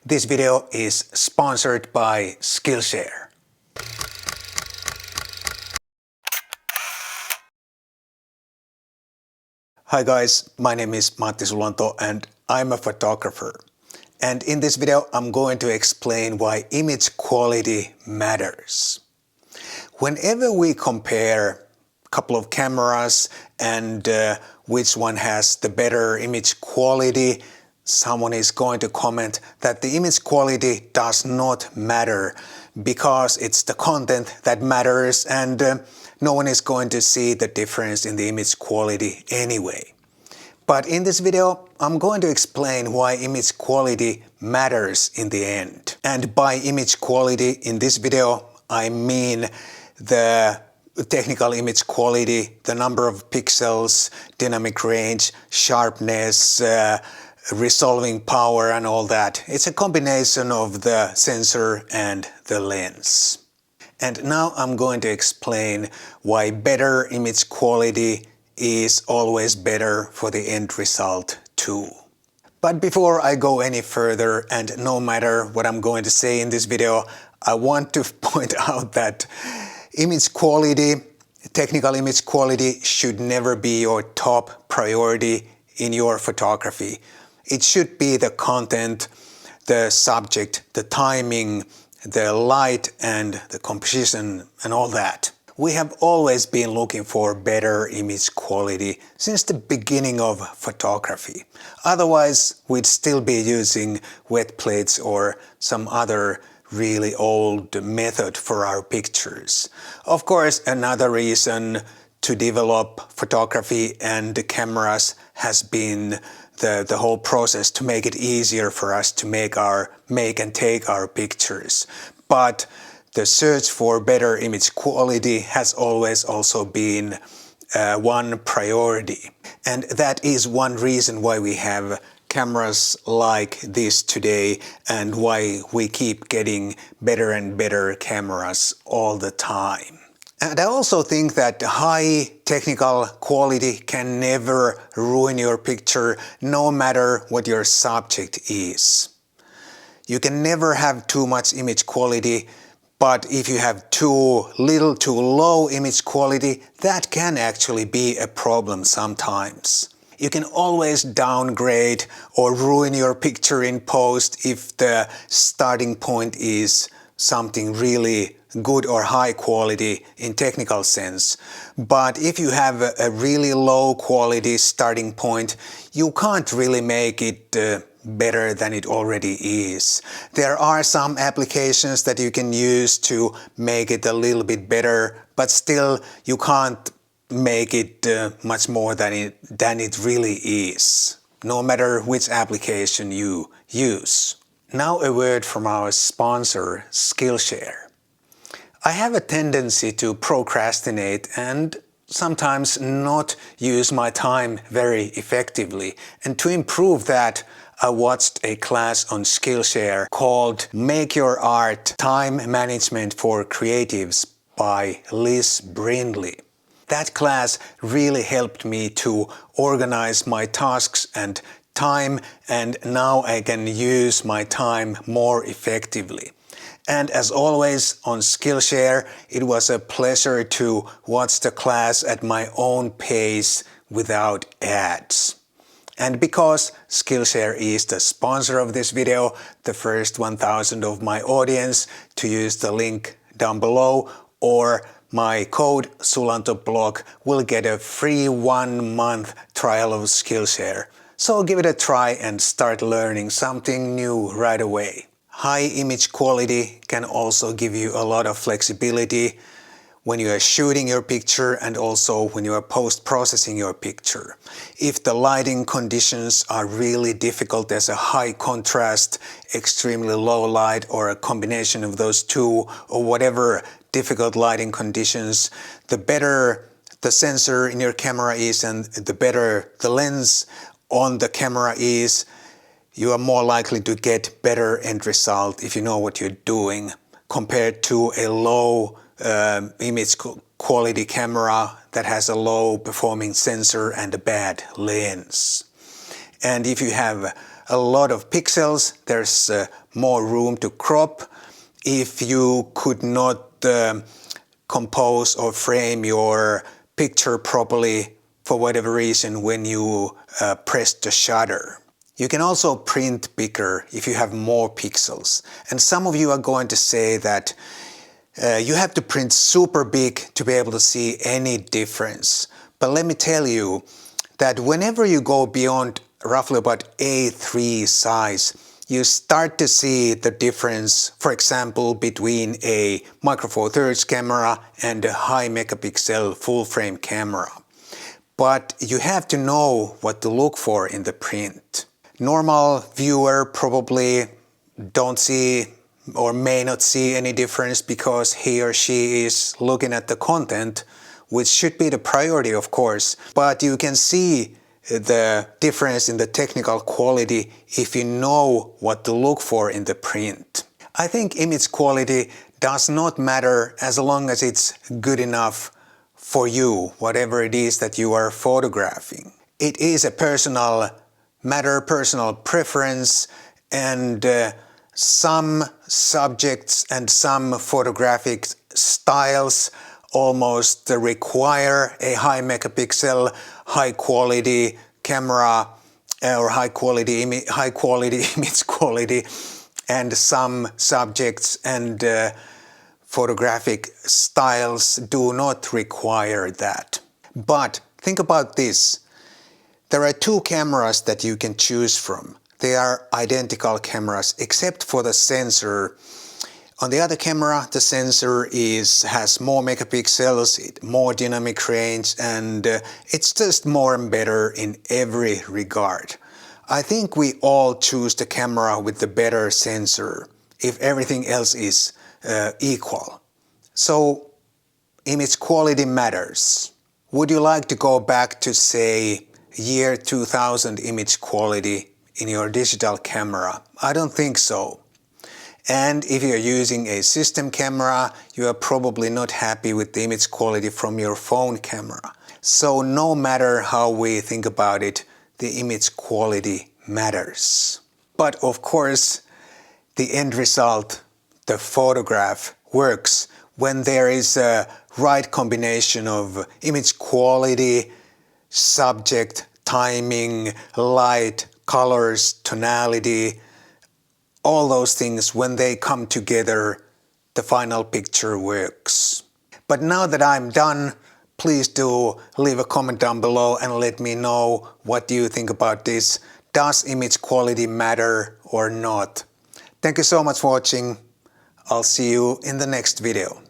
This video is sponsored by Skillshare. Hi guys, my name is Matti Sulanto and I'm a photographer. And in this video I'm going to explain why image quality matters. Whenever we compare a couple of cameras and which one has the better image quality, someone is going to comment that the image quality does not matter because it's the content that matters and no one is going to see the difference in the image quality anyway. But in this video, I'm going to explain why image quality matters in the end. And by image quality in this video, I mean the technical image quality, the number of pixels, dynamic range, sharpness, resolving power and all that. It's a combination of the sensor and the lens. And now I'm going to explain why better image quality is always better for the end result too. But before I go any further, and no matter what I'm going to say in this video, I want to point out that image quality, technical image quality should never be your top priority in your photography. It should be the content, the subject, the timing, the light and the composition and all that. We have always been looking for better image quality since the beginning of photography. Otherwise, we'd still be using wet plates or some other really old method for our pictures. Of course, another reason to develop photography and the cameras has been the whole process to make it easier for us to make and take our pictures. But the search for better image quality has always also been one priority. And that is one reason why we have cameras like this today and why we keep getting better and better cameras all the time. And I also think that high technical quality can never ruin your picture, no matter what your subject is. You can never have too much image quality, but if you have too little, too low image quality, that can actually be a problem sometimes. You can always downgrade or ruin your picture in post if the starting point is something really good or high quality in technical sense. But if you have a really low quality starting point, you can't really make it better than it already is. There are some applications that you can use to make it a little bit better, but still you can't make it much more than it really is, no matter which application you use. Now a word from our sponsor, Skillshare. I have a tendency to procrastinate and sometimes not use my time very effectively. And to improve that, I watched a class on Skillshare called Make Your Art Time Management for Creatives by Liz Brindley. That class really helped me to organize my tasks and time, and now I can use my time more effectively. And as always on Skillshare, it was a pleasure to watch the class at my own pace without ads. And because Skillshare is the sponsor of this video, the first 1,000 of my audience to use the link down below or my code SulantoBlog will get a free 1-month trial of Skillshare. So give it a try and start learning something new right away. High image quality can also give you a lot of flexibility when you are shooting your picture and also when you are post-processing your picture. If the lighting conditions are really difficult, there's a high contrast, extremely low light, or a combination of those two, or whatever difficult lighting conditions, the better the sensor in your camera is and the better the lens on the camera is, you are more likely to get better end result if you know what you're doing compared to a low image quality camera that has a low performing sensor and a bad lens. And if you have a lot of pixels, there's more room to crop, if you could not compose or frame your picture properly for whatever reason when you press the shutter. You can also print bigger if you have more pixels. And some of you are going to say that you have to print super big to be able to see any difference. But let me tell you that whenever you go beyond roughly about A3 size, you start to see the difference, for example, between a Micro Four Thirds camera and a high megapixel full frame camera. But you have to know what to look for in the print. Normal viewer probably don't see or may not see any difference because he or she is looking at the content, which should be the priority, of course. But you can see the difference in the technical quality if you know what to look for in the print. I think image quality does not matter as long as it's good enough for you, whatever it is that you are photographing. It is a personal matter, personal preference, and some subjects and some photographic styles almost require a high megapixel, high quality camera or high quality image quality, and some subjects and photographic styles do not require that. But think about this. There are two cameras that you can choose from. They are identical cameras except for the sensor. On the other camera, the sensor has more megapixels, more dynamic range, and it's just more and better in every regard. I think we all choose the camera with the better sensor if everything else is equal. So, image quality matters. Would you like to go back to, say, year 2000 image quality in your digital camera? I don't think so. And if you're using a system camera, you are probably not happy with the image quality from your phone camera. So no matter how we think about it, the image quality matters. But of course, the end result, the photograph, works when there is a right combination of image quality, subject, timing, light, colors, tonality, all those things. When they come together, the final picture works. But now that I'm done, please do leave a comment down below and let me know what you think about this. Does image quality matter or not? Thank you so much for watching. I'll see you in the next video.